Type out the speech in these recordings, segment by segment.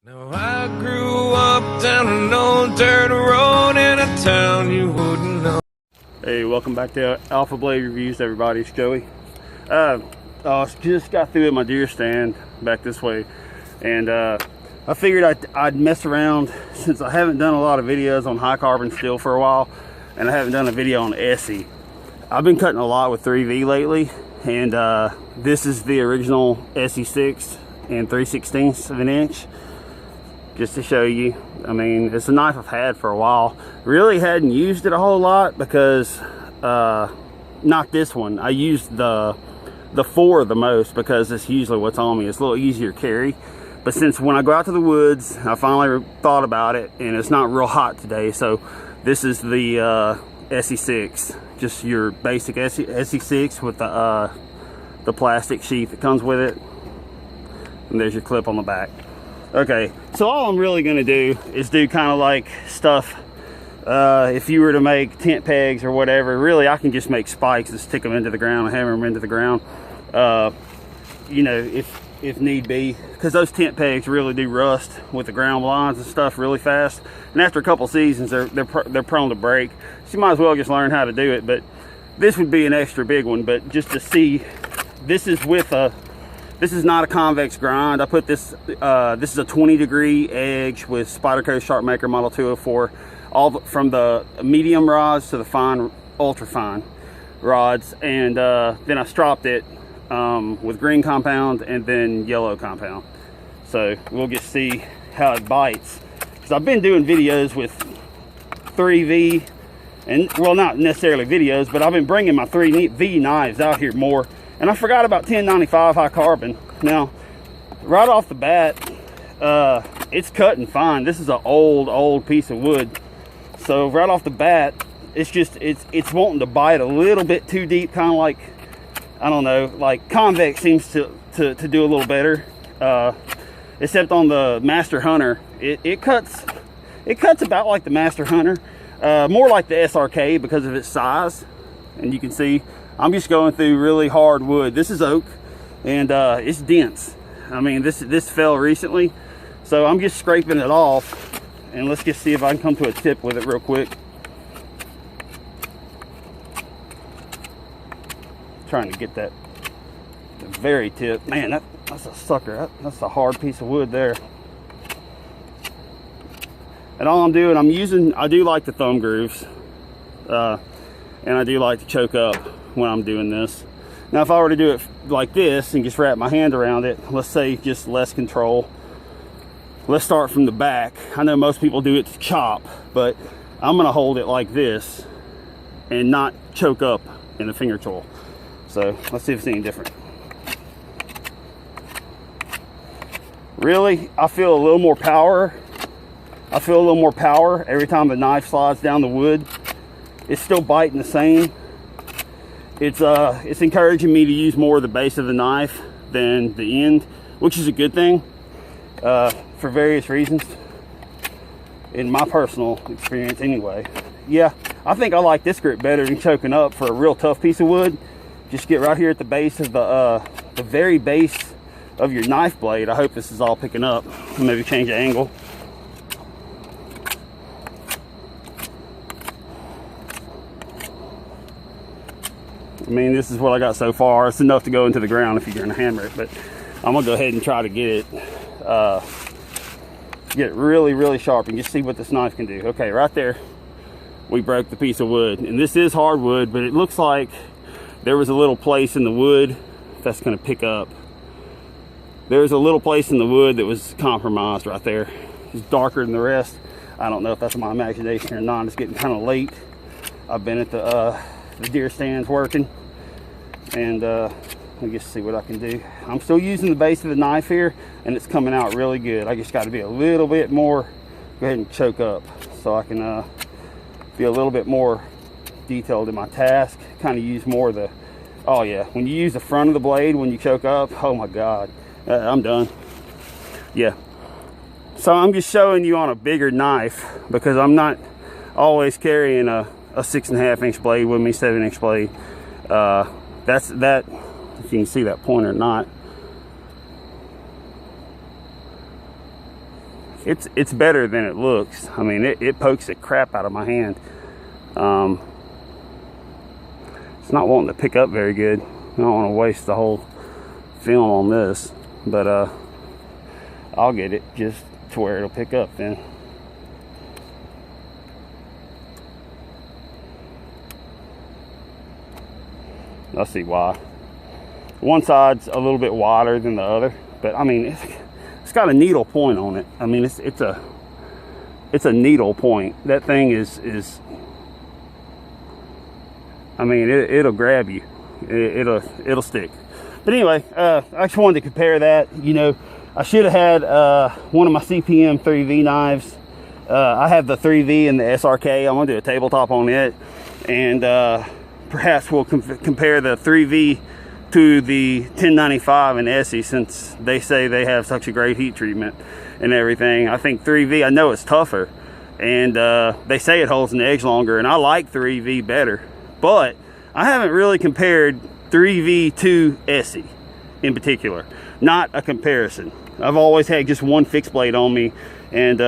Now I grew up down an old dirt road in a town you wouldn't know. Hey, welcome back to Alpha Blade Reviews, everybody. It's Joey. Just got through at my deer stand back this way, and I figured I'd mess around since I haven't done a lot of videos on high carbon steel for a while, and I haven't done a video on ESEE. I've been cutting a lot with 3V lately, and this is the original ESEE 6 and 3/16 of an inch. Just to show you, I mean, it's a knife I've had for a while. Really hadn't used it a whole lot because, not this one. I used the 4 the most because it's usually what's on me. It's a little easier to carry. But since when I go out to the woods, I finally thought about it, and it's not real hot today. So this is the ESEE 6, just your basic ESEE 6 with the plastic sheath that comes with it. And there's your clip on the back. Okay, so all I'm really going to do is do kind of like stuff, if you were to make tent pegs or whatever. Really, I can just make spikes and stick them into the ground and hammer them into the ground, you know, if need be, because those tent pegs really do rust with the ground blinds and stuff really fast, and after a couple seasons they're prone to break. So you might as well just learn how to do it. But this would be an extra big one. But just to see, this is with a, this is not a convex grind. I put this, this is a 20-degree edge with Spyderco Sharpmaker Model 204, from the medium rods to the fine, ultra fine rods. And then I stropped it with green compound and then yellow compound. So we'll just see how it bites. Because I've been doing videos with 3V, and well, not necessarily videos, but I've been bringing my 3V knives out here more. And I forgot about 1095 high carbon. Now, right off the bat, it's cutting fine. This is an old piece of wood. So right off the bat, it's just, it's wanting to bite a little bit too deep, kind of like, I don't know, like convex seems to do a little better. Except on the Master Hunter, it cuts about like the Master Hunter, more like the SRK because of its size. And you can see, I'm just going through really hard wood. This is oak, and it's dense. I mean, this fell recently, so I'm just scraping it off. And let's just see if I can come to a tip with it real quick. Trying to get that the very tip. Man, that's a sucker. That's a hard piece of wood there. And all I'm doing, I do like the thumb grooves, and I do like to choke up when I'm doing this. Now, if I were to do it like this and just wrap my hand around it, let's say just less control. Let's start from the back. I know most people do it to chop, but I'm gonna hold it like this and not choke up in the finger tool. So let's see if it's any different. Really, I feel a little more power. I feel a little more power every time the knife slides down the wood. It's still biting the same. It's encouraging me to use more of the base of the knife than the end, which is a good thing, for various reasons, in my personal experience anyway. Yeah, I think I like this grip better than choking up for a real tough piece of wood. Just get right here at the base of the very base of your knife blade. I hope this is all picking up. Maybe change the angle. I mean, this is what I got so far. It's enough to go into the ground if you're going to hammer it, but I'm going to go ahead and try to get it really sharp and just see what this knife can do. Okay, right there, we broke the piece of wood. And this is hardwood, but it looks like there was a little place in the wood that's going to pick up. There's a little place in the wood that was compromised right there. It's darker than the rest. I don't know if that's my imagination or not. It's getting kind of late. I've been at the deer stands working, and let me just see what I can do. I'm still using the base of the knife here, and it's coming out really good. I just got to be a little bit more, go ahead and choke up so I can be a little bit more detailed in my task. Kind of use more of the, oh yeah, when you use the front of the blade when you choke up, oh my god, I'm done. Yeah, so I'm just showing you on a bigger knife because I'm not always carrying a 6.5 inch blade with me, 7 inch blade. That's that, if you can see that point or not. it's better than it looks. I mean, it pokes the crap out of my hand. It's not wanting to pick up very good. I don't want to waste the whole film on this, but I'll get it just to where it'll pick up then. I see why. One side's a little bit wider than the other, but I mean, it's got a needle point on it. I mean, it's a needle point. That thing is I mean, it'll grab you. It'll stick. But anyway, I just wanted to compare that. You know, I should have had one of my CPM3V knives. I have the 3V and the SRK. I'm gonna do a tabletop on it, and perhaps we'll compare the 3V to the 1095 in ESEE, since they say they have such a great heat treatment and everything. I think 3V, I know it's tougher, and they say it holds an edge longer, and I like 3V better, but I haven't really compared 3V to ESEE in particular. Not a comparison. I've always had just one fixed blade on me, and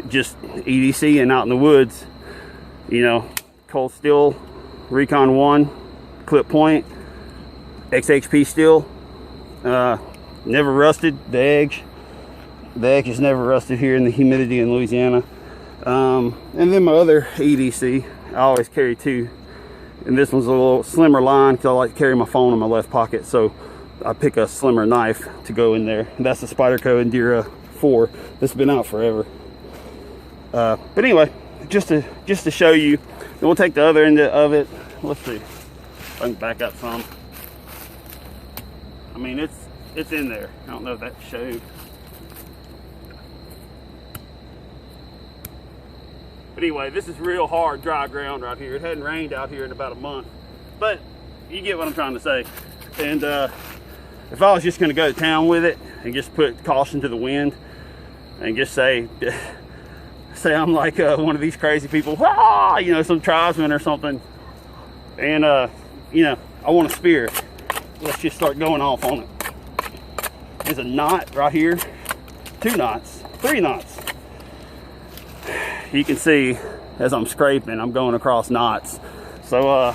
just EDC and out in the woods, you know, cold steel Recon 1 clip point, XHP steel, never rusted. The edge is never rusted here in the humidity in Louisiana. And then my other EDC, I always carry two, and this one's a little slimmer line because I like to carry my phone in my left pocket, so I pick a slimmer knife to go in there. And that's the Spyderco Indira 4. This has been out forever. But anyway, just to show you, then we'll take the other end of it. Let's see if I can back up some. I mean, it's in there. I don't know if that showed. But anyway, this is real hard, dry ground right here. It hadn't rained out here in about a month, but you get what I'm trying to say. And if I was just going to go to town with it and just put caution to the wind and just say I'm like one of these crazy people, ah, you know, some tribesman or something, and you know, I want a spear, let's just start going off on it. There's a knot right here, 2 knots, 3 knots. You can see as I'm scraping, I'm going across knots. So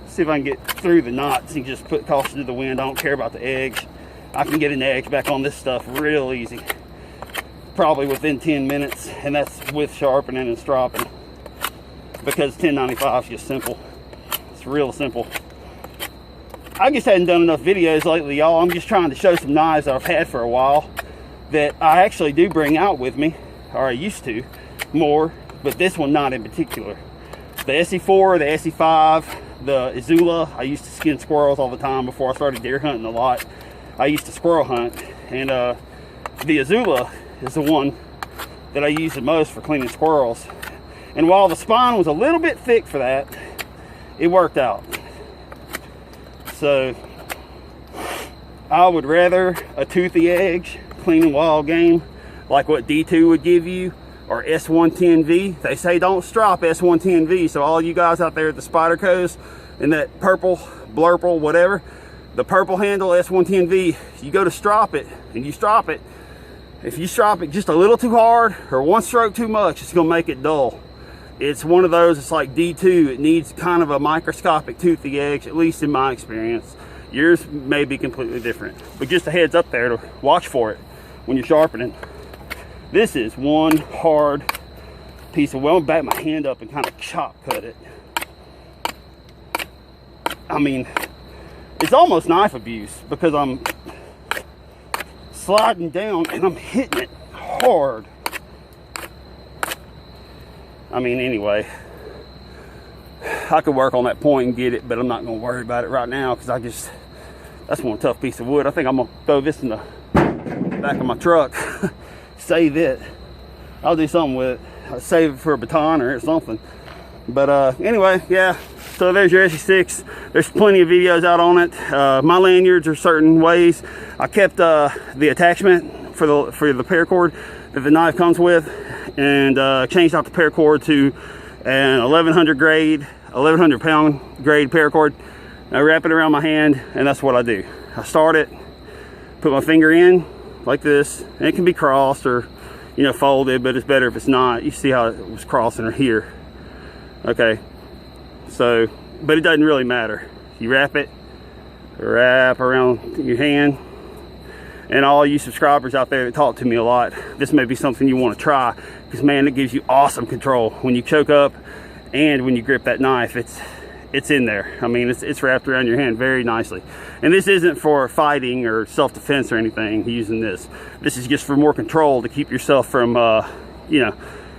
see if I can get through the knots and just put caution to the wind. I don't care about the edge. I can get an edge back on this stuff real easy, probably within 10 minutes, and that's with sharpening and stropping, because 1095 is just simple. It's real simple. I just hadn't done enough videos lately, y'all. I'm just trying to show some knives that I've had for a while that I actually do bring out with me, or I used to more, but this one not in particular. The ESEE4, the ESEE5, the Izula. I used to skin squirrels all the time before I started deer hunting a lot. I used to squirrel hunt, and the Izula is the one that I use the most for cleaning squirrels. And while the spine was a little bit thick for that, it worked out. So I would rather a toothy edge cleaning wild game like what D2 would give you, or S110V. They say don't strop S110V, so all you guys out there at the Spydercos and that purple blurple whatever, the purple handle S110V, you go to strop it and you strop it. If you strop it just a little too hard or one stroke too much, it's gonna make it dull. It's one of those, it's like D2, it needs kind of a microscopic toothy edge, at least in my experience. Yours may be completely different, but just a heads up there to watch for it when you're sharpening. This is one hard piece of, well, I'm gonna back my hand up and kind of chop cut it. I mean, it's almost knife abuse because I'm sliding down and I'm hitting it hard. I mean, anyway, I could work on that point and get it, but I'm not gonna worry about it right now because that's one tough piece of wood. I think I'm gonna throw this in the back of my truck. Save it. I'll do something with it. I'll save it for a baton or something. But anyway, yeah, so there's your ESEE6. There's plenty of videos out on it. My lanyards are certain ways. I kept the attachment for the paracord that the knife comes with, and changed out the paracord to an 1100 pound grade paracord. I wrap it around my hand, and that's what I do. I start it, put my finger in like this, and it can be crossed, or you know, folded, but it's better if it's not. You see how it was crossing her here. Okay, so, but it doesn't really matter. You wrap around your hand. And all you subscribers out there that talk to me a lot, this may be something you want to try, because man, it gives you awesome control when you choke up and when you grip that knife. It's in there. I mean, it's wrapped around your hand very nicely. And this isn't for fighting or self-defense or anything using this. This is just for more control to keep yourself from you know,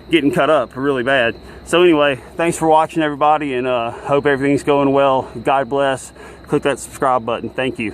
getting cut up really bad. So anyway, thanks for watching, everybody, and hope everything's going well. God bless. Click that subscribe button. Thank you.